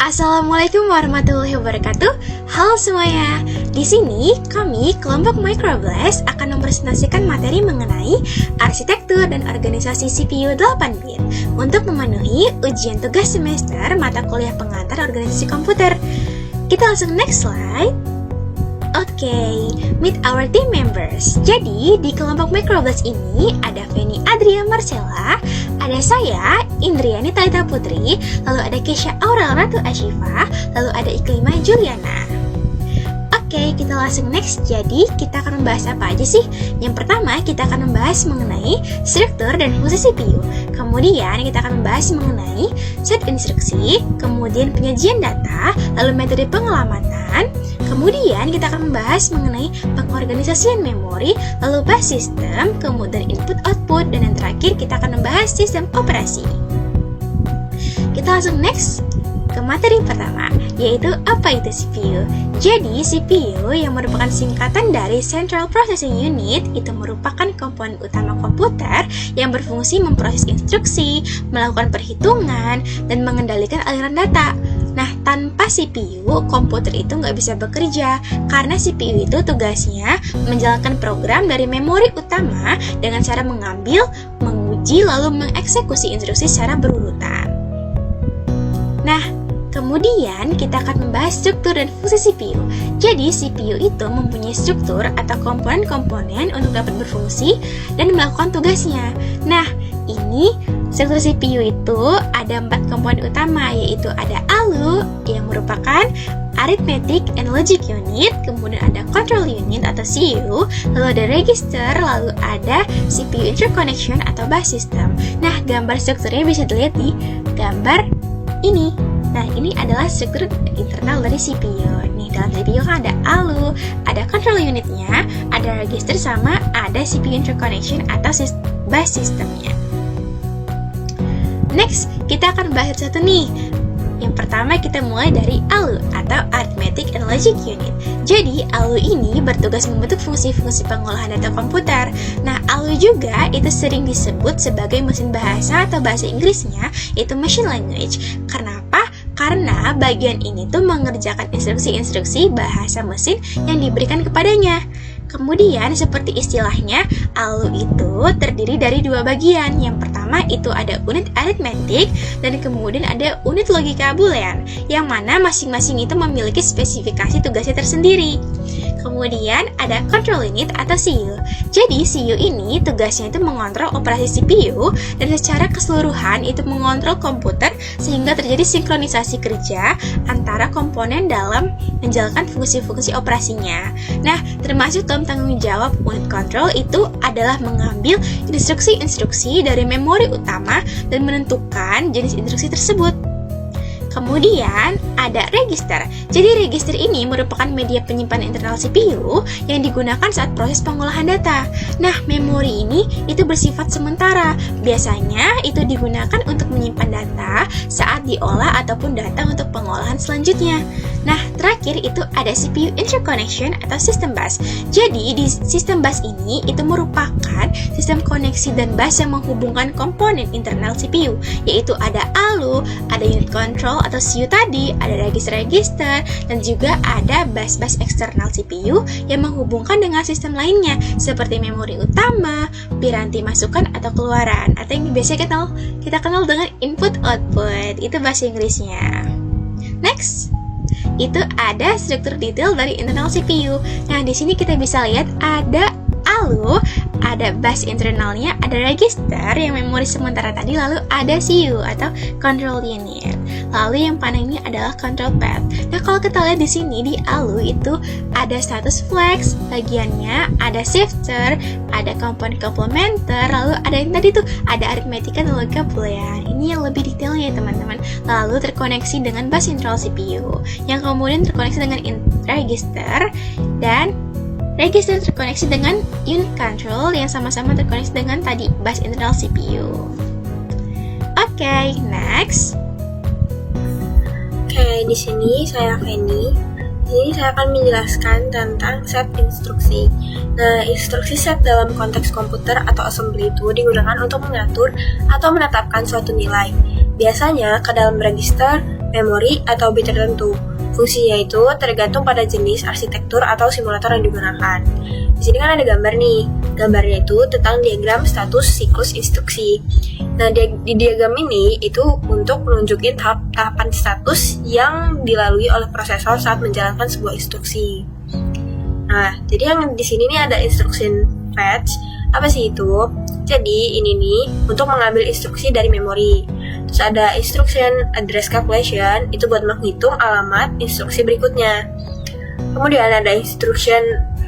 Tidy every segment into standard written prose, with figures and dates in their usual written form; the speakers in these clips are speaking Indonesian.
Assalamualaikum warahmatullahi wabarakatuh. Halo semuanya. Di sini kami kelompok Microblast akan mempresentasikan materi mengenai arsitektur dan organisasi CPU 8-bit untuk memenuhi ujian tugas semester mata kuliah pengantar organisasi komputer. Kita langsung next slide. Oke, meet our team members. Jadi, di kelompok Microblast ini ada Feni Adria Marcella, ada saya, Indriani Talita Putri, lalu ada Kesha Aurel Ratu Ashifa, lalu ada Iklima Juliana. Oke, kita langsung next. Jadi, kita akan membahas apa aja sih? Yang pertama, kita akan membahas mengenai struktur dan fungsi CPU. Kemudian, kita akan membahas mengenai set instruksi, kemudian penyajian data, lalu metode pengelamatan. Kemudian, kita akan membahas mengenai pengorganisasian memori, lalu bus system, kemudian input-output, dan yang terakhir, kita akan membahas sistem operasi. Kita langsung next ke materi pertama, yaitu apa itu CPU. Jadi, CPU yang merupakan singkatan dari Central Processing Unit itu merupakan komponen utama komputer yang berfungsi memproses instruksi, melakukan perhitungan, dan mengendalikan aliran data. Nah, tanpa CPU, komputer itu nggak bisa bekerja, karena CPU itu tugasnya menjalankan program dari memori utama dengan cara mengambil, menguji, lalu mengeksekusi instruksi secara berurutan. Nah, kemudian kita akan membahas struktur dan fungsi CPU. Jadi, CPU itu mempunyai struktur atau komponen-komponen untuk dapat berfungsi dan melakukan tugasnya. Nah, ini struktur CPU itu ada 4 komponen utama, yaitu ada ALU yang merupakan Arithmetic and Logic Unit, kemudian ada Control Unit atau CU, lalu ada Register, lalu ada CPU Interconnection atau Bus System. Nah, gambar strukturnya bisa dilihat di gambar ini. Nah, ini adalah struktur internal dari CPU. Nih, dalam CPU kan ada ALU, ada control unitnya, ada register, sama ada CPU interconnection atau bus systemnya. Next, kita akan bahas satu nih. Yang pertama kita mulai dari ALU atau Arithmetic and Logic Unit. Jadi, ALU ini bertugas membentuk fungsi-fungsi pengolahan data komputer. Nah, ALU juga itu sering disebut sebagai mesin bahasa atau bahasa Inggrisnya itu machine language. Kenapa? Karena bagian ini tuh mengerjakan instruksi-instruksi bahasa mesin yang diberikan kepadanya. Kemudian seperti istilahnya, ALU itu terdiri dari 2 bagian. Yang pertama itu ada unit aritmetik dan kemudian ada unit logika boolean, yang mana masing-masing itu memiliki spesifikasi tugasnya tersendiri. Kemudian ada control unit atau CU. Jadi CU ini tugasnya itu mengontrol operasi CPU dan secara keseluruhan itu mengontrol komputer sehingga terjadi sinkronisasi kerja antara komponen dalam menjalankan fungsi-fungsi operasinya. Nah, termasuk dalam tanggung jawab unit control itu adalah mengambil instruksi-instruksi dari memori utama dan menentukan jenis instruksi tersebut. Kemudian ada register. Jadi register ini merupakan media penyimpanan internal CPU yang digunakan saat proses pengolahan data. Nah, memori ini itu bersifat sementara. Biasanya itu digunakan untuk menyimpan data saat diolah ataupun data untuk pengolahan selanjutnya. Nah, terakhir itu ada CPU interconnection atau sistem bus. Jadi di sistem bus ini itu merupakan sistem koneksi dan bus yang menghubungkan komponen internal CPU, yaitu ada ALU, ada unit control atau CU tadi, ada register-register, dan juga ada bus-bus eksternal CPU yang menghubungkan dengan sistem lainnya seperti memori utama, piranti masukan atau keluaran, atau yang biasanya kita kenal dengan input-output. Itu bahasa Inggrisnya. Next, itu ada struktur detail dari internal CPU. Nah, di sini kita bisa lihat ada ALU, ada bus internalnya, ada register yang memori sementara tadi, lalu ada CU atau control unit. Lalu yang paling ini adalah control path. Nah, kalau kita lihat di sini di ALU itu ada status flags, bagiannya ada shifter, ada komponen komplementer, lalu ada yang tadi tuh ada aritmetika dan logika boolean. Ini yang lebih detailnya ya teman-teman. Lalu terkoneksi dengan bus internal CPU, yang kemudian terkoneksi dengan register, dan register terkoneksi dengan unit control yang sama-sama terkoneksi dengan tadi bus internal CPU. Oke, next. Oke, di sini saya Feni. Di sini saya akan menjelaskan tentang set instruksi. Nah, instruksi set dalam konteks komputer atau assembly itu digunakan untuk mengatur atau menetapkan suatu nilai. Biasanya ke dalam register, memori, atau bit tertentu. Fungsinya itu tergantung pada jenis arsitektur atau simulator yang digunakan. Di sini kan ada gambar nih. Gambarnya itu tentang diagram status siklus instruksi. Nah, di diagram ini itu untuk menunjukin tahapan status yang dilalui oleh prosesor saat menjalankan sebuah instruksi. Nah, jadi yang di sini nih ada instruction fetch. Apa sih itu? Jadi ini nih untuk mengambil instruksi dari memori. Terus ada instruction address calculation, itu buat menghitung alamat instruksi berikutnya. Kemudian ada instruction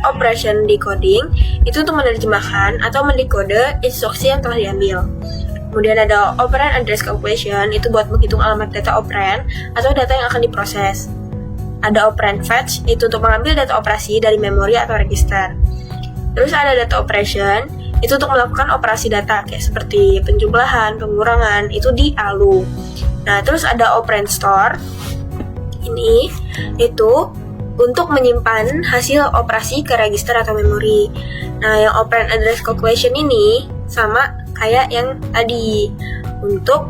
operation decoding, itu untuk menerjemahkan atau mendekode instruksi yang telah diambil. Kemudian ada operand address calculation, itu buat menghitung alamat data operand atau data yang akan diproses. Ada operand fetch, itu untuk mengambil data operasi dari memori atau register. Terus ada data operation, itu untuk melakukan operasi data kayak seperti penjumlahan, pengurangan, itu di ALU. Nah, terus ada operand store, ini itu untuk menyimpan hasil operasi ke register atau memori. Nah, yang operand address calculation ini sama kayak yang tadi untuk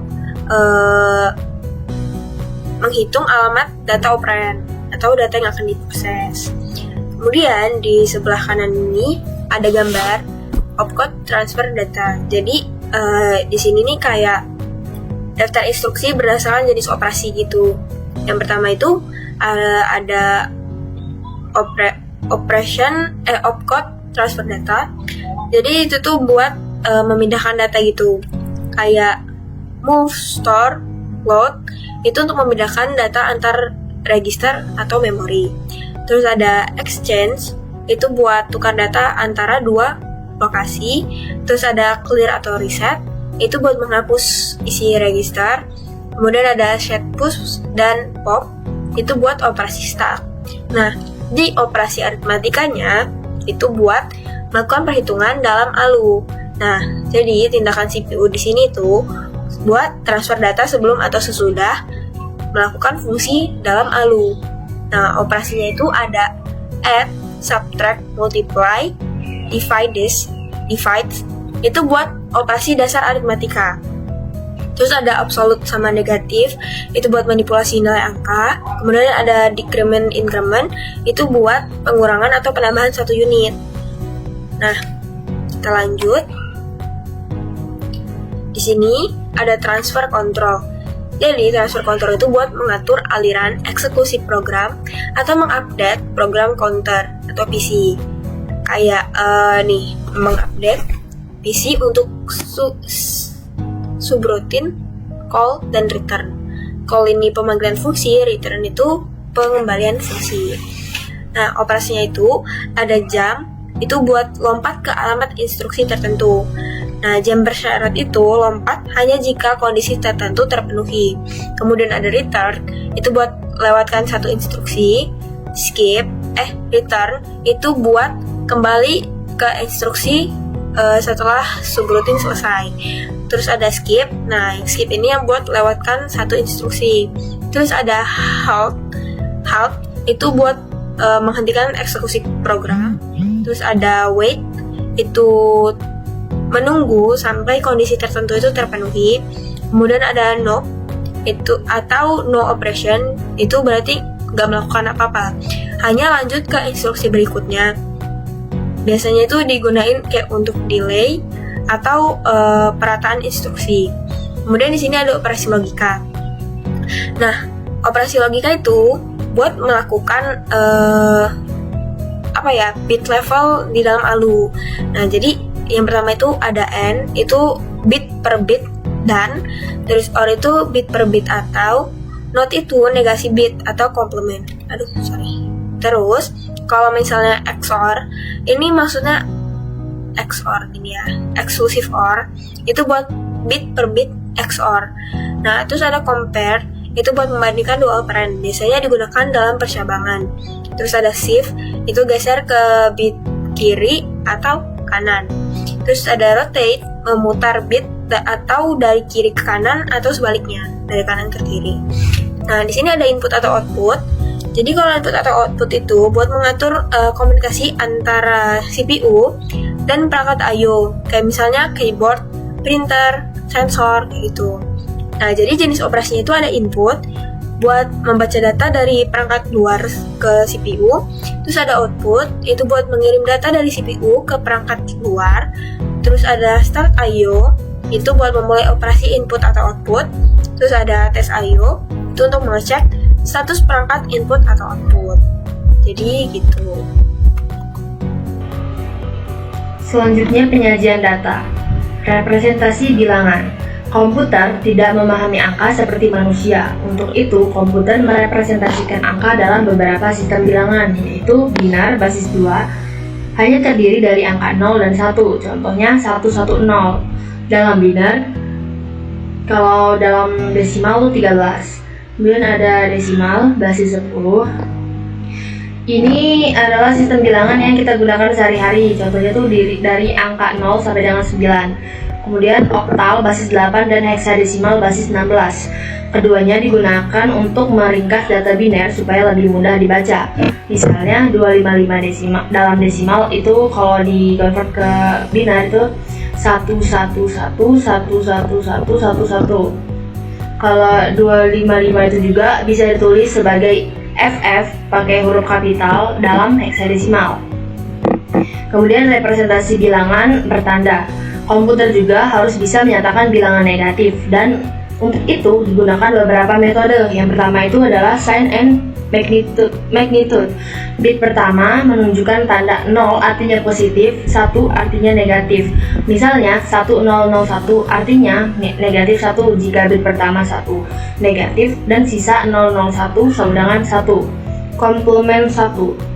menghitung alamat data operand atau data yang akan diproses. Kemudian di sebelah kanan ini ada gambar opcode transfer data. Jadi di sini nih kayak daftar instruksi berdasarkan jenis operasi gitu. Yang pertama itu ada opcode transfer data. Jadi itu tuh buat memindahkan data gitu. Kayak move, store, load, itu untuk memindahkan data antar register atau memori. Terus ada exchange, itu buat tukar data antara dua lokasi. Terus ada clear atau reset, itu buat menghapus isi register. Kemudian ada set push dan pop, itu buat operasi stack. Nah, di operasi aritmatikanya itu buat melakukan perhitungan dalam ALU. Nah, jadi tindakan CPU di sini tuh buat transfer data sebelum atau sesudah melakukan fungsi dalam ALU. Nah, operasinya itu ada add, subtract, multiply, divide, itu buat operasi dasar aritmatika. Terus ada absolute sama negatif, itu buat manipulasi nilai angka. Kemudian ada decrement, increment, itu buat pengurangan atau penambahan satu unit. Nah, kita lanjut. Di sini ada transfer control. Jadi, transfer control itu buat mengatur aliran eksekusi program atau mengupdate program counter atau PC. Kayak nih, mengupdate PC untuk subroutine, call, dan return. Call ini pemanggilan fungsi, return itu pengembalian fungsi. Nah, operasinya itu ada jump, itu buat lompat ke alamat instruksi tertentu. Nah, jump bersyarat itu lompat hanya jika kondisi tertentu terpenuhi. Kemudian ada return, itu buat lewatkan satu instruksi. Skip, return, itu buat kembali ke instruksi setelah subroutine selesai. Terus ada skip, nah skip ini yang buat lewatkan satu instruksi. Terus ada halt, itu buat menghentikan eksekusi program. Terus ada wait, itu menunggu sampai kondisi tertentu itu terpenuhi. Kemudian ada no, itu atau no operation, itu berarti nggak melakukan apa-apa, hanya lanjut ke instruksi berikutnya. Biasanya itu digunain kayak untuk delay atau perataan instruksi. Kemudian di sini ada operasi logika. Nah, operasi logika itu buat melakukan bit level di dalam ALU. Nah, jadi yang pertama itu ada AND, itu bit per bit, dan terus OR itu bit per bit, atau NOT itu negasi bit atau komplement. Terus kalau misalnya XOR, ini maksudnya XOR ini ya, exclusive OR, itu buat bit per bit XOR. Nah, terus ada compare, itu buat membandingkan dua operan, biasanya digunakan dalam percabangan. Terus ada shift, itu geser ke bit kiri atau kanan. Terus ada rotate, memutar bit atau dari kiri ke kanan atau sebaliknya, dari kanan ke kiri. Nah, di sini ada input atau output. Jadi kalau input atau output itu buat mengatur komunikasi antara CPU dan perangkat I/O, kayak misalnya keyboard, printer, sensor, gitu. Nah, jadi jenis operasinya itu ada input, buat membaca data dari perangkat luar ke CPU. Terus ada output, itu buat mengirim data dari CPU ke perangkat luar. Terus ada start I/O, itu buat memulai operasi input atau output. Terus ada test I/O, itu untuk mengecek status perangkat input atau output. Jadi gitu. Selanjutnya penyajian data. Representasi bilangan. Komputer tidak memahami angka seperti manusia. Untuk itu, komputer merepresentasikan angka dalam beberapa sistem bilangan, yaitu binar basis 2, hanya terdiri dari angka 0 dan 1, contohnya 110. Dalam binar, kalau dalam desimal itu 13. Kemudian ada desimal basis 10. Ini adalah sistem bilangan yang kita gunakan sehari-hari. Contohnya tuh dari angka 0 sampai dengan 9. Kemudian oktal basis 8 dan heksadesimal basis 16. Keduanya digunakan untuk meringkas data biner supaya lebih mudah dibaca. Misalnya 255 desimal, dalam desimal itu kalau di convert ke binar itu 111111111. Kalau 255 itu juga bisa ditulis sebagai FF pakai huruf kapital dalam heksadesimal. Kemudian representasi bilangan bertanda. Komputer juga harus bisa menyatakan bilangan negatif, dan untuk itu digunakan beberapa metode. Yang pertama itu adalah sign and magnitude. Bit pertama menunjukkan tanda 0 artinya positif, 1 artinya negatif. Misalnya 1001 artinya negatif 1 jika bit pertama 1 negatif dan sisa 001 sama dengan 1. Komplement 1.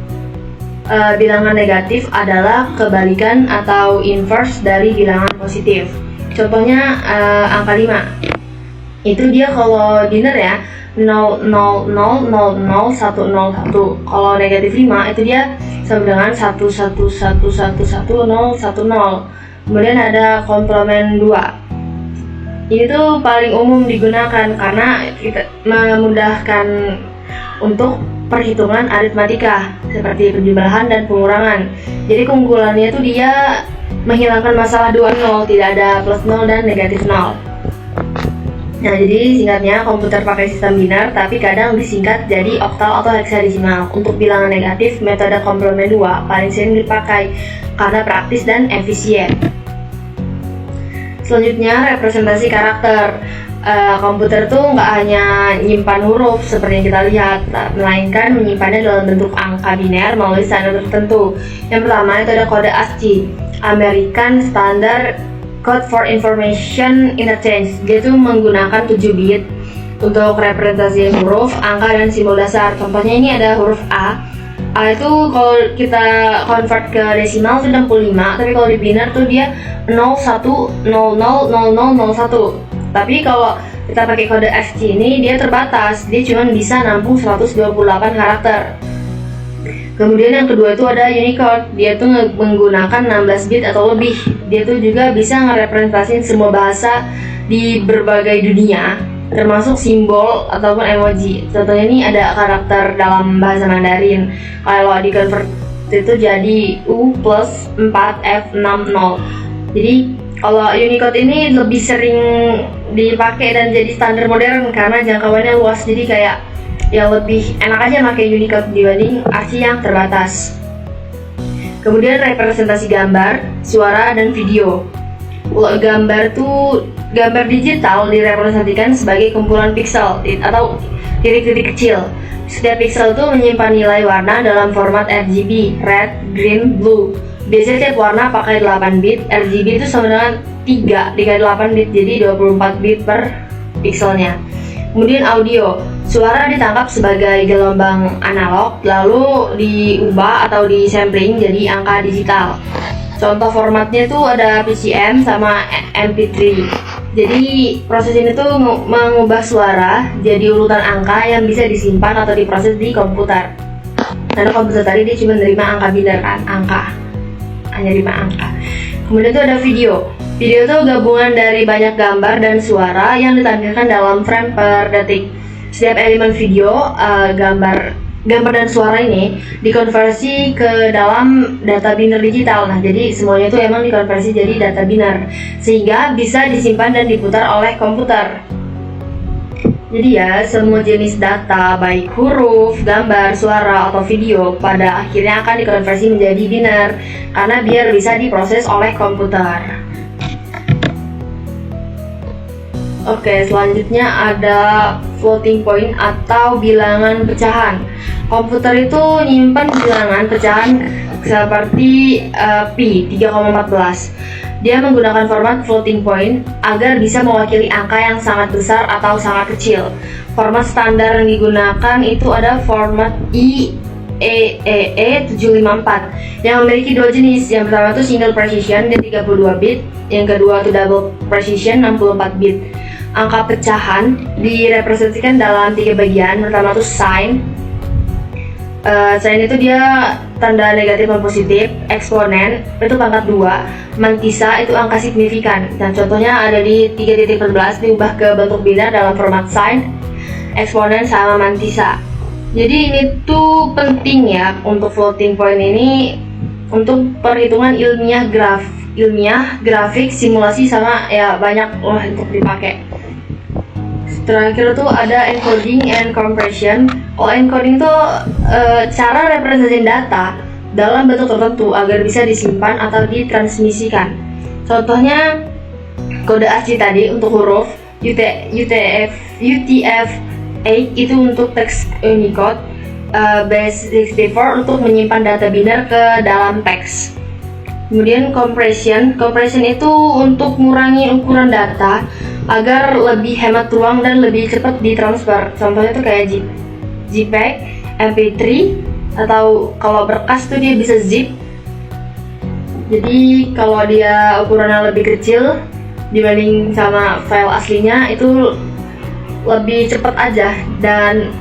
Bilangan negatif adalah kebalikan atau inverse dari bilangan positif. Contohnya angka 5. Itu dia kalau binar ya 000000101. Kalau negatif 5 itu dia sama dengan 111111010. Kemudian ada komplement 2. Ini tuh paling umum digunakan karena kita memudahkan untuk perhitungan aritmatika seperti penjumlahan dan pengurangan. Jadi keunggulannya itu dia menghilangkan masalah 2 0, tidak ada plus 0 dan negatif 0. Nah, jadi singkatnya komputer pakai sistem binar tapi kadang disingkat jadi oktal atau heksadesimal. Untuk bilangan negatif, metode komplement 2 paling sering dipakai karena praktis dan efisien. Selanjutnya representasi karakter. Komputer tuh nggak hanya nyimpan huruf seperti yang kita lihat, melainkan menyimpannya dalam bentuk angka biner melalui standar tertentu. Yang pertama itu ada kode ASCII, American Standard Code for Information Interchange. Dia tuh menggunakan 7 bit untuk representasi huruf, angka, dan simbol dasar. Contohnya ini ada huruf A. A itu kalau kita convert ke desimal itu 65, tapi kalau di binar tuh dia 01000001. Tapi kalau kita pakai kode ASCII ini dia terbatas, dia cuma bisa nampung 128 karakter. Kemudian yang kedua itu ada Unicode, dia tuh menggunakan 16 bit atau lebih. Dia tuh juga bisa ngerepresentasiin semua bahasa di berbagai dunia, termasuk simbol ataupun emoji. Contohnya ini ada karakter dalam bahasa Mandarin. Kalau di convert itu jadi U plus 4F60. Jadi kalau Unicode ini lebih sering dipakai dan jadi standar modern karena jangkauannya luas, jadi kayak ya lebih enak aja pakai Unicode dibanding ASCII yang terbatas. Kemudian representasi gambar, suara, dan video. Kalau gambar tuh gambar digital direpresentasikan sebagai kumpulan pixel atau titik-titik kecil. Setiap pixel tuh menyimpan nilai warna dalam format RGB, red, green, blue. Biasanya tiap warna pakai 8 bit, RGB itu sama dengan 3 dikali 8 bit, jadi 24 bit per pixelnya. Kemudian audio, suara ditangkap sebagai gelombang analog, lalu diubah atau disampling jadi angka digital. Contoh formatnya tuh ada PCM sama MP3. Jadi proses ini tuh mengubah suara jadi urutan angka yang bisa disimpan atau diproses di komputer. Karena komputer tadi dia cuma menerima angka biner kan, hanya 5 angka. Kemudian itu ada video. Video itu gabungan dari banyak gambar dan suara yang ditampilkan dalam frame per detik. Setiap elemen video, gambar dan suara ini dikonversi ke dalam data biner digital. Nah, jadi semuanya itu emang dikonversi jadi data biner sehingga bisa disimpan dan diputar oleh komputer. Jadi ya, semua jenis data, baik huruf, gambar, suara, atau video, pada akhirnya akan dikonversi menjadi biner, karena biar bisa diproses oleh komputer. Oke, selanjutnya ada floating point atau bilangan pecahan. Komputer itu nyimpan bilangan pecahan seperti pi 3,14. Dia menggunakan format floating point agar bisa mewakili angka yang sangat besar atau sangat kecil. Format standar yang digunakan itu ada format IEEE 754 yang memiliki dua jenis. Yang pertama itu single precision dan 32 bit, yang kedua itu double precision 64 bit. Angka pecahan direpresentasikan dalam 3 bagian. Pertama itu sign. Sign itu dia tanda negatif dan positif. Eksponen itu pangkat 2. Mantisa itu angka signifikan. Dan contohnya ada di 3.14 diubah ke bentuk biner dalam format sign, eksponen sama mantisa. Jadi ini tuh penting ya untuk floating point ini untuk perhitungan ilmiah grafik, simulasi, sama ya banyak untuk dipakai. Terakhir tuh ada encoding and compression. Kalau encoding tuh cara representasi data dalam bentuk tertentu agar bisa disimpan atau ditransmisikan. Contohnya kode ASCII tadi untuk huruf, UTF-8 itu untuk teks Unicode, base64 untuk menyimpan data biner ke dalam teks. Kemudian compression itu untuk mengurangi ukuran data agar lebih hemat ruang dan lebih cepat ditransfer. Contohnya tuh kayak JPEG, MP3, atau kalau berkas tuh dia bisa zip. Jadi kalau dia ukurannya lebih kecil dibanding sama file aslinya itu lebih cepat aja, dan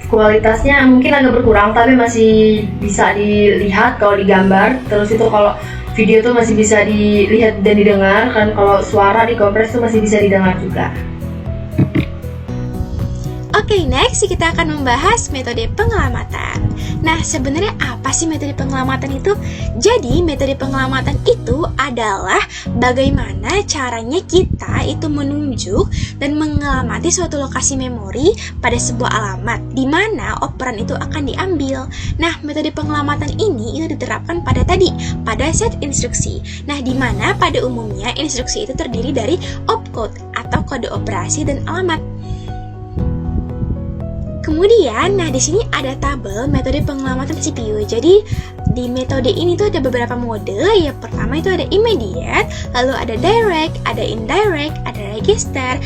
kualitasnya mungkin agak berkurang tapi masih bisa dilihat kalau digambar. Terus itu kalau video tuh masih bisa dilihat dan didengar, kan kalau suara dikompres tuh masih bisa didengar juga. Oke, next kita akan membahas metode pengelamatan. Nah, sebenarnya apa sih metode pengelamatan itu? Jadi, metode pengelamatan itu adalah bagaimana caranya kita itu menunjuk dan mengelamati suatu lokasi memori pada sebuah alamat di mana operan itu akan diambil. Nah, metode pengelamatan ini itu diterapkan pada set instruksi. Nah, di mana pada umumnya instruksi itu terdiri dari opcode atau kode operasi dan alamat. Kemudian, di sini ada tabel metode pengelamatan CPU. Jadi, di metode ini tuh ada beberapa mode. Yang pertama itu ada immediate, lalu ada direct, ada indirect, ada register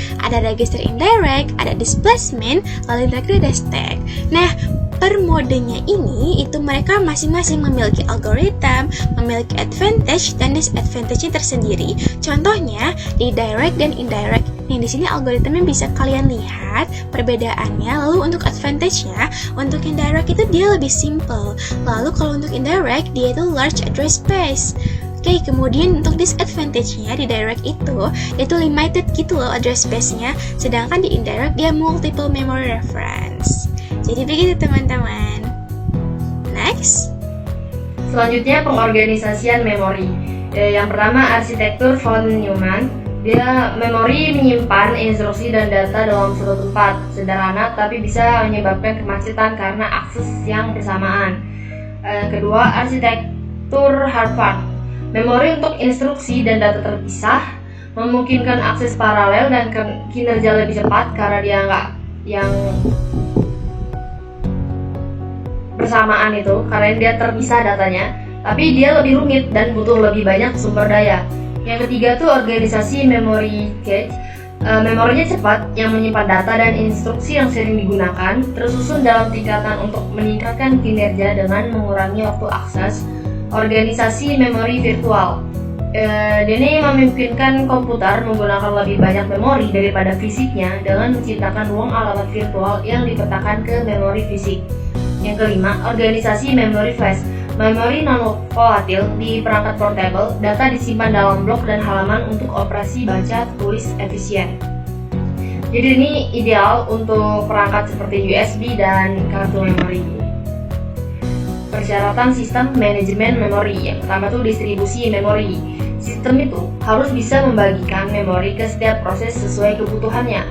indirect, ada displacement, lalu yang terakhir ada stack. Nah, per modenya ini itu mereka masing-masing memiliki algoritma, memiliki advantage dan disadvantage-nya tersendiri. Contohnya di direct dan indirect. Nih, di sini algoritmanya bisa kalian lihat perbedaannya. Lalu untuk advantage-nya, untuk yang direct itu dia lebih simple. Lalu kalau untuk indirect dia itu large address space. Oke, kemudian untuk disadvantage-nya di direct itu limited gitu loh address space-nya, sedangkan di indirect dia multiple memory reference. Jadi begitu teman-teman. Next. Selanjutnya pengorganisasian memori. Yang pertama arsitektur von Neumann. Dia memori menyimpan instruksi dan data dalam suatu tempat sederhana tapi bisa menyebabkan kemacetan karena akses yang bersamaan. Kedua, arsitektur Harvard. Memori untuk instruksi dan data terpisah memungkinkan akses paralel dan kinerja lebih cepat karena dia nggak yang bersamaan itu, karena dia terpisah datanya, tapi dia lebih rumit dan butuh lebih banyak sumber daya. Yang ketiga tuh organisasi memory cache. Memorinya cepat yang menyimpan data dan instruksi yang sering digunakan, tersusun dalam tingkatan untuk meningkatkan kinerja dengan mengurangi waktu akses. Organisasi memori virtual. Ini memungkinkan komputer menggunakan lebih banyak memori daripada fisiknya dengan menciptakan ruang alamat virtual yang dipetakan ke memori fisik. Yang kelima, organisasi memori flash. Memori non-volatil di perangkat portable, data disimpan dalam blok dan halaman untuk operasi baca tulis efisien. Jadi ini ideal untuk perangkat seperti USB dan kartu memori. Persyaratan sistem manajemen memori. Yang pertama itu distribusi memori. Sistem itu harus bisa membagikan memori ke setiap proses sesuai kebutuhannya.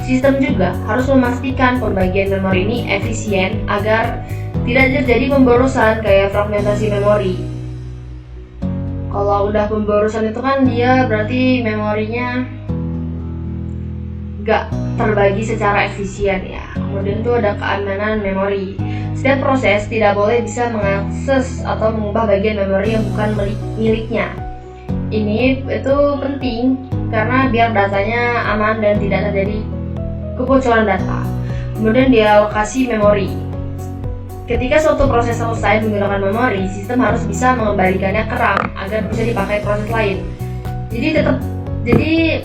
Sistem juga harus memastikan pembagian memori ini efisien agar tidak terjadi pemborosan kayak fragmentasi memori. Kalau udah pemborosan itu kan dia berarti memorinya nggak terbagi secara efisien ya. Kemudian itu ada keamanan memori. Setiap proses tidak boleh bisa mengakses atau mengubah bagian memori yang bukan miliknya. Ini itu penting karena biar datanya aman dan tidak terjadi kebocoran data. Kemudian dialokasi memori. Ketika suatu proses selesai menggunakan memori, sistem harus bisa mengembalikannya ke RAM agar bisa dipakai proses lain. Jadi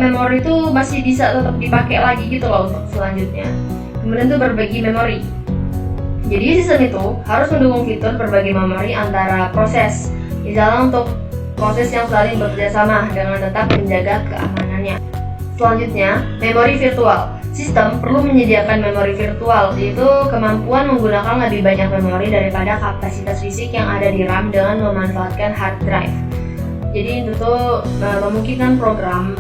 memori itu masih bisa tetap dipakai lagi gitu loh untuk selanjutnya. Kemudian itu berbagi memori. Jadi sistem itu harus mendukung fitur berbagi memori antara proses, misalnya untuk proses yang saling bekerja sama dengan tetap menjaga keamanannya. Selanjutnya, memori virtual. Sistem perlu menyediakan memori virtual, yaitu kemampuan menggunakan lebih banyak memori daripada kapasitas fisik yang ada di RAM dengan memanfaatkan hard drive. Jadi itu tuh memungkinkan program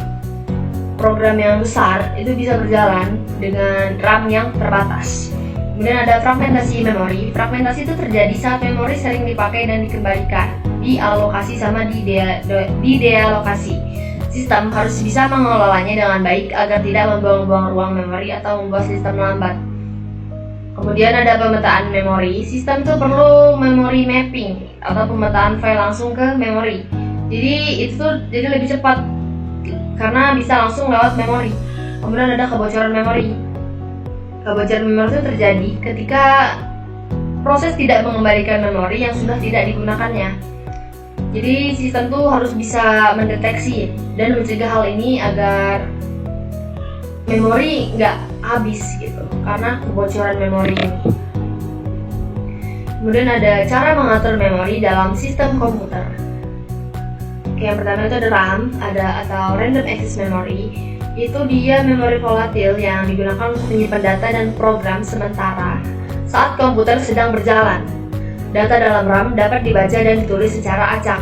yang besar itu bisa berjalan dengan RAM yang terbatas. Kemudian ada fragmentasi memori. Fragmentasi itu terjadi saat memori sering dipakai dan dikembalikan, dialokasi sama didealokasi. Sistem harus bisa mengelolanya dengan baik agar tidak membuang-buang ruang memori atau membuat sistem lambat. Kemudian ada pemetaan memori. Sistem itu perlu memory mapping atau pemetaan file langsung ke memori. Jadi itu tuh jadi lebih cepat karena bisa langsung lewat memori. Kemudian ada kebocoran memori. Kebocoran memori itu terjadi ketika proses tidak mengembalikan memori yang sudah tidak digunakannya. Jadi sistem tuh harus bisa mendeteksi dan mencegah hal ini agar memori nggak habis gitu karena kebocoran memori ini. Kemudian ada cara mengatur memori dalam sistem komputer. Yang pertama itu ada RAM, atau Random Access Memory. Itu dia memori volatil yang digunakan untuk menyimpan data dan program sementara saat komputer sedang berjalan. Data dalam RAM dapat dibaca dan ditulis secara acak.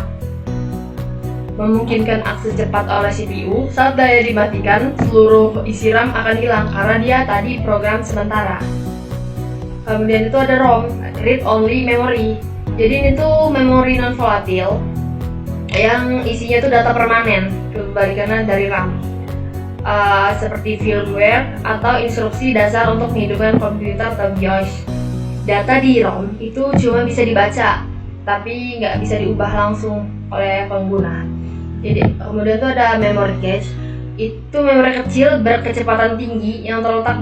Memungkinkan akses cepat oleh CPU. Saat daya dimatikan, seluruh isi RAM akan hilang karena dia tadi program sementara. Kemudian itu ada ROM, Read Only Memory. Jadi ini tuh memori non volatil yang isinya tuh data permanen, kebalikannya dari RAM. Seperti firmware atau instruksi dasar untuk menghidupkan komputer atau BIOS. Data di ROM itu cuma bisa dibaca, tapi nggak bisa diubah langsung oleh pengguna. Jadi kemudian itu ada memory cache. Itu memori kecil berkecepatan tinggi yang terletak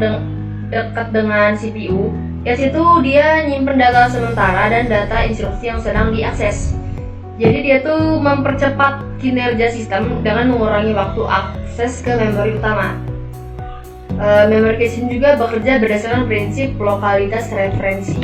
dekat dengan CPU. Cache itu dia nyimpen data sementara dan data instruksi yang sedang diakses. Jadi dia tuh mempercepat kinerja sistem dengan mengurangi waktu akses ke memori utama. Memory caching juga bekerja berdasarkan prinsip lokalitas referensi.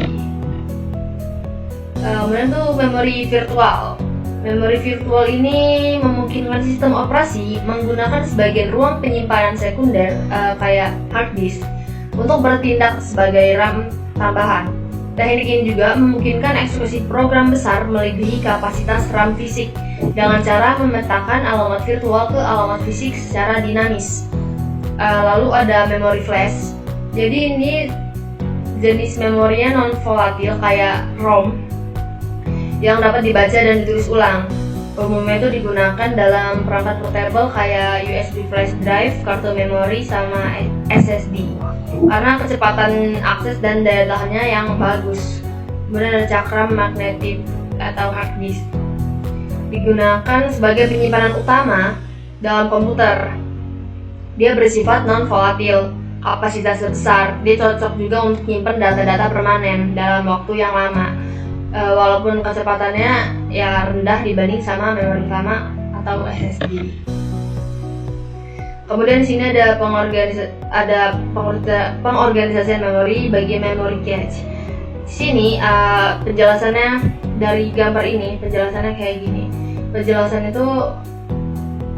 Kemudian tuh memori virtual. Memori virtual ini memungkinkan sistem operasi menggunakan sebagian ruang penyimpanan sekunder kayak hard disk untuk bertindak sebagai RAM tambahan. Teknik ini juga memungkinkan eksekusi program besar melebihi kapasitas RAM fisik dengan cara memetakan alamat virtual ke alamat fisik secara dinamis. Lalu ada memori flash. Jadi ini jenis memorinya non volatil kayak ROM yang dapat dibaca dan ditulis ulang. Umumnya itu digunakan dalam perangkat portable kayak USB flash drive, kartu memori, sama SSD karena kecepatan akses dan daya tahannya yang bagus. Kemudian ada cakram magnetik atau hard disk. Digunakan sebagai penyimpanan utama dalam komputer. Dia bersifat non volatil, kapasitas besar. Dia cocok juga untuk menyimpan data-data permanen dalam waktu yang lama. Walaupun kecepatannya ya rendah dibanding sama memori utama atau SSD. Kemudian di sini ada pengorganisasian memori bagi memory cache. Di sini penjelasannya dari gambar ini, penjelasannya kayak gini. Penjelasan itu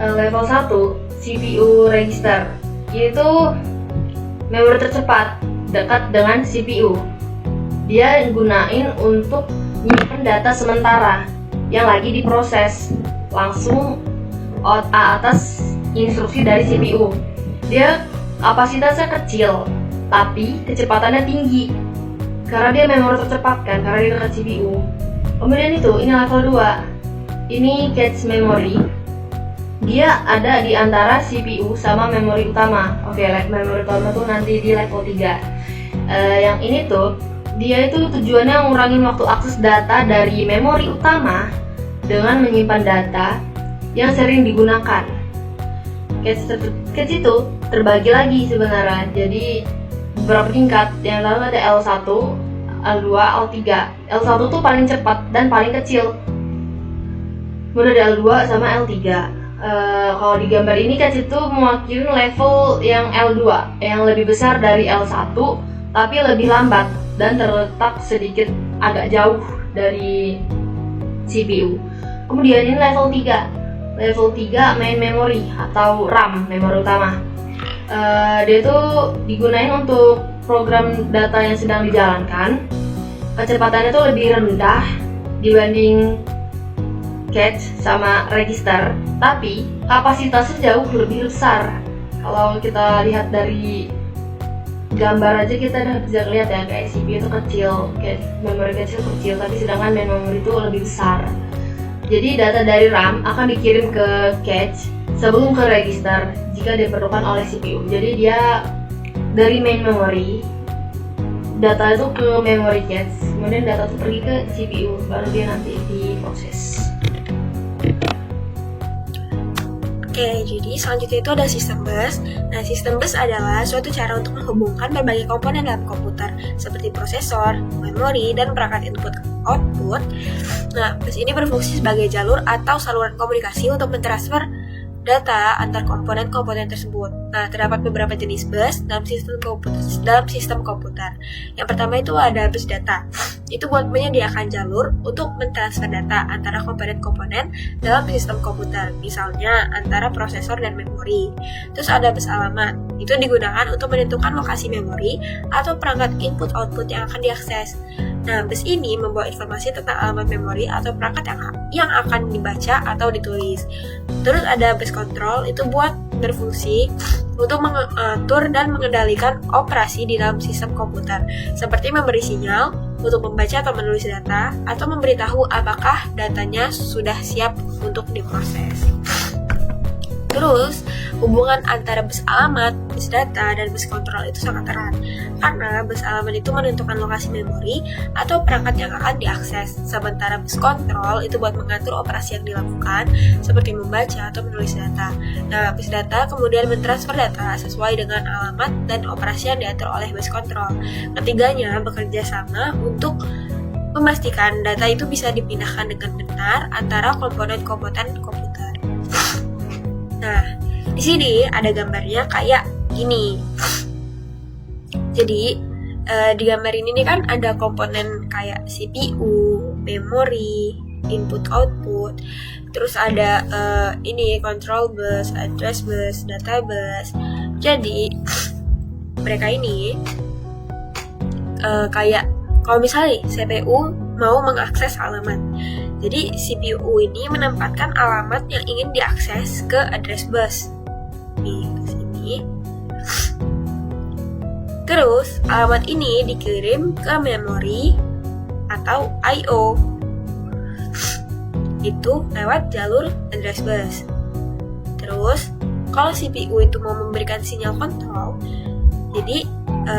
level 1 CPU register, yaitu memori tercepat dekat dengan CPU. Dia gunain untuk nyimpen data sementara yang lagi diproses langsung atas instruksi dari CPU. Dia kapasitasnya kecil, tapi kecepatannya tinggi. Karena dia memori tercepat kan, karena dia dekat CPU. Kemudian ini level 2. Ini cache memory. Dia ada di antara CPU sama memori utama. Oke, memori utama tuh nanti di level 3. Yang ini tuh, dia itu tujuannya ngurangin waktu akses data dari memori utama dengan menyimpan data yang sering digunakan. Cache itu terbagi lagi sebenarnya. Jadi beberapa tingkat. Yang pertama ada L1, L2, L3. L1 tuh paling cepat dan paling kecil. Kemudian ada L2 sama L3. Kalau di gambar ini cache itu mewakili level yang L2, yang lebih besar dari L1 tapi lebih lambat dan terletak sedikit agak jauh dari CPU. Kemudian ini level 3. Level 3 main memory atau RAM, memori utama. Dia itu digunakan untuk program data yang sedang dijalankan. Kecepatannya itu lebih rendah dibanding cache sama register, tapi kapasitasnya jauh lebih besar. Kalau kita lihat dari gambar aja kita udah bisa lihat ya, kayak CPU itu kecil, kayak memori kecil, tapi sedangkan main memory itu lebih besar. Jadi data dari RAM akan dikirim ke cache sebelum ke register jika diperlukan oleh CPU. Jadi dia dari main memory, data itu ke memory cache, kemudian data itu pergi ke CPU, baru dia nanti diproses. Oke, jadi selanjutnya itu ada sistem bus. Nah, sistem bus adalah suatu cara untuk menghubungkan berbagai komponen dalam komputer seperti prosesor, memori, dan perangkat input-output. Nah, bus ini berfungsi sebagai jalur atau saluran komunikasi untuk mentransfer data antar komponen-komponen tersebut. Nah, terdapat beberapa jenis bus dalam sistem komputer. Yang pertama itu ada bus data. Itu buat menyediakan jalur untuk mentransfer data antara komponen-komponen dalam sistem komputer, misalnya antara prosesor dan memori. Terus ada bus alamat. Itu digunakan untuk menentukan lokasi memori atau perangkat input-output yang akan diakses. Nah, bus ini membawa informasi tentang alamat memori atau perangkat yang akan dibaca atau ditulis. Terus ada bus control, itu buat berfungsi untuk mengatur dan mengendalikan operasi di dalam sistem komputer, seperti memberi sinyal untuk membaca atau menulis data, atau memberitahu apakah datanya sudah siap untuk diproses. Terus, hubungan antara bus alamat, bus data, dan bus kontrol itu sangat erat. Karena bus alamat itu menentukan lokasi memori atau perangkat yang akan diakses. Sementara bus kontrol itu buat mengatur operasi yang dilakukan, seperti membaca atau menulis data. Nah, bus data kemudian mentransfer data sesuai dengan alamat dan operasi yang diatur oleh bus kontrol. Ketiganya bekerja sama untuk memastikan data itu bisa dipindahkan dengan benar antara komponen-komponen komputer. Nah, di sini ada gambarnya kayak gini. Jadi, di gambar ini kan ada komponen kayak CPU, memori, input/output. Terus ada ini control bus, address bus, data bus. Jadi, mereka ini kayak kalau misalnya CPU mau mengakses alamat. Jadi CPU ini menempatkan alamat yang ingin diakses ke address bus. Nih, ke sini. Terus alamat ini dikirim ke memori atau I/O. Itu lewat jalur address bus. Terus kalau CPU itu mau memberikan sinyal kontrol, jadi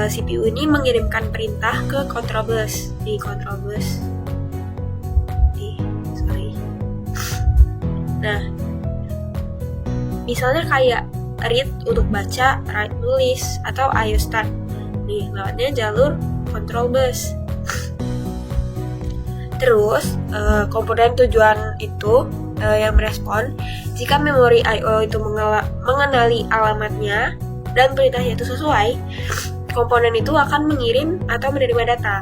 CPU ini mengirimkan perintah ke control bus. Di control bus. Nah, misalnya kayak read untuk baca, write nulis, atau IO start. Nih, lewatnya jalur control bus. Terus, komponen tujuan itu yang merespon jika memori I/O itu mengenali alamatnya dan perintahnya itu sesuai, komponen itu akan mengirim atau menerima data.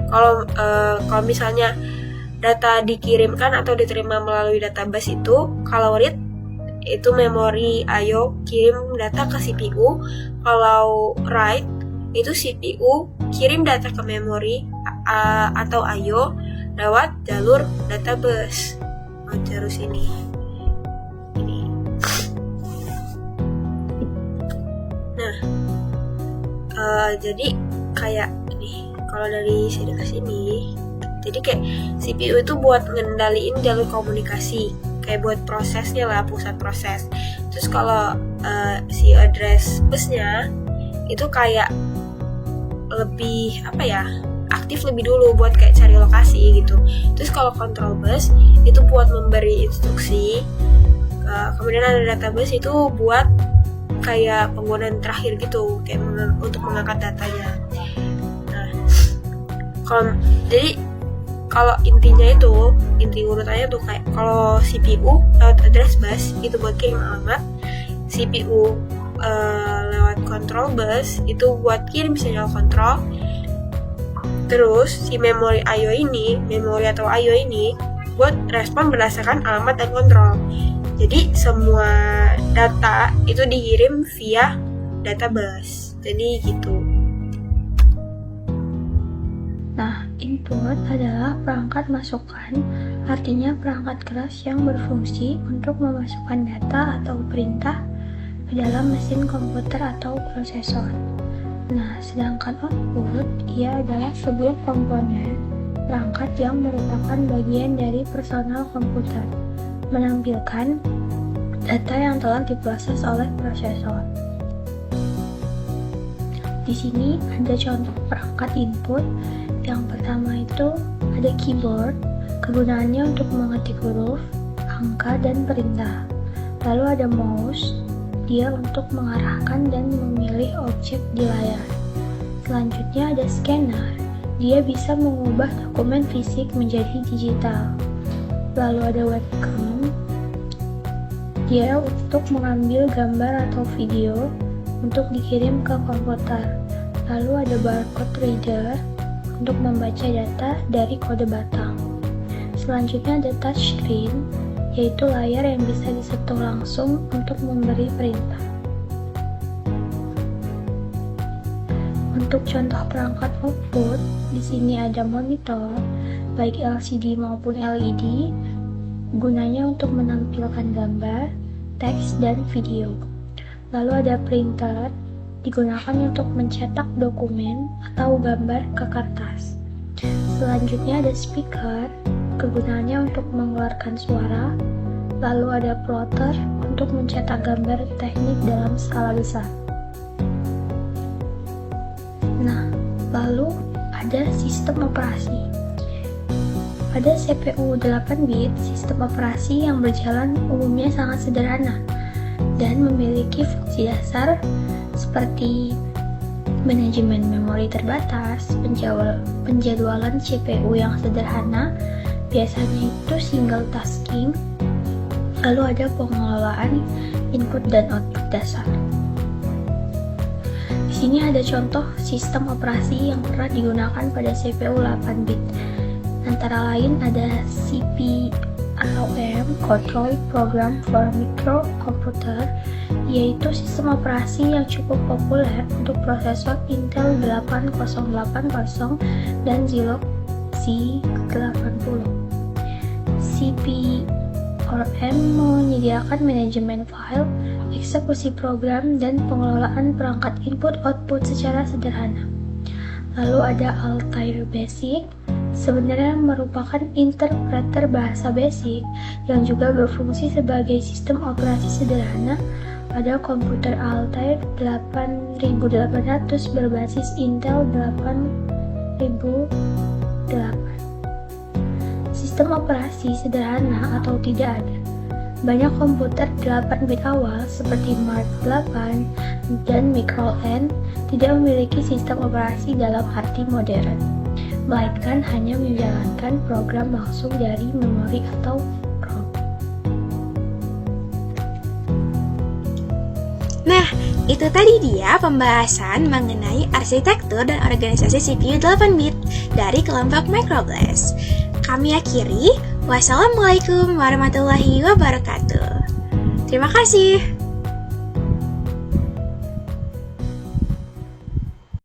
Kalau misalnya data dikirimkan atau diterima melalui database itu, kalau read itu memori I/O kirim data ke CPU, kalau write itu CPU kirim data ke memori atau I/O lewat jalur database. Terus ini. Jadi kayak nih, kalau dari sini ke sini, jadi kayak CPU itu buat ngendaliin jalur komunikasi, kayak buat prosesnya lah, pusat proses. Terus kalau si address busnya itu kayak lebih aktif lebih dulu buat kayak cari lokasi gitu. Terus kalau control bus itu buat memberi instruksi, kemudian ada database itu buat kayak penggunaan terakhir gitu, kayak untuk mengangkat datanya. Nah, kalau inti urutannya tuh kayak kalau CPU lewat address bus itu buat kirim alamat, CPU lewat control bus itu buat kirim sinyal kontrol. Terus si memori atau I/O ini buat respon berdasarkan alamat dan kontrol. Jadi semua data itu dikirim via database. Jadi gitu. Nah, input adalah perangkat masukan, artinya perangkat keras yang berfungsi untuk memasukkan data atau perintah ke dalam mesin komputer atau prosesor. Nah, sedangkan output, ia adalah sebuah komponen perangkat yang merupakan bagian dari personal komputer, menampilkan data yang telah diproses oleh prosesor. Di sini ada contoh perangkat input. Yang pertama itu ada keyboard, kegunaannya untuk mengetik huruf, angka, dan perintah. Lalu ada mouse, dia untuk mengarahkan dan memilih objek di layar. Selanjutnya ada scanner, dia bisa mengubah dokumen fisik menjadi digital. Lalu ada webcam, dia untuk mengambil gambar atau video untuk dikirim ke komputer. Lalu ada barcode reader untuk membaca data dari kode batang. Selanjutnya ada touchscreen, yaitu layar yang bisa disentuh langsung untuk memberi perintah. Untuk contoh perangkat output, di sini ada monitor, baik LCD maupun LED, gunanya untuk menampilkan gambar, teks, dan video. Lalu ada printer, digunakan untuk mencetak dokumen atau gambar ke kertas. Selanjutnya ada speaker, kegunaannya untuk mengeluarkan suara. Lalu ada plotter untuk mencetak gambar teknik dalam skala besar. Nah, lalu ada sistem operasi. Pada CPU 8-bit, sistem operasi yang berjalan umumnya sangat sederhana dan memiliki fungsi dasar seperti manajemen memori terbatas, penjadwalan CPU yang sederhana, biasanya itu single tasking, lalu ada pengelolaan input dan output dasar. Di sini ada contoh sistem operasi yang pernah digunakan pada CPU 8-bit. Antara lain ada CPROM, Control Program for Microcomputer, yaitu sistem operasi yang cukup populer untuk prosesor Intel 8080 dan Zilog Z80. CPROM menyediakan manajemen file, eksekusi program, dan pengelolaan perangkat input-output secara sederhana. Lalu ada Altair Basic, sebenarnya merupakan interpreter bahasa BASIC yang juga berfungsi sebagai sistem operasi sederhana pada komputer Altair 8800 berbasis Intel 8008. Sistem operasi sederhana atau tidak ada. Banyak komputer 8-bit awal seperti Mark 8 dan Micro N tidak memiliki sistem operasi dalam arti modern, melainkan hanya menjalankan program langsung dari memori atau ROM. Nah, itu tadi dia pembahasan mengenai arsitektur dan organisasi CPU 8-bit dari kelompok Microblast. Kami akhiri, wassalamualaikum warahmatullahi wabarakatuh. Terima kasih.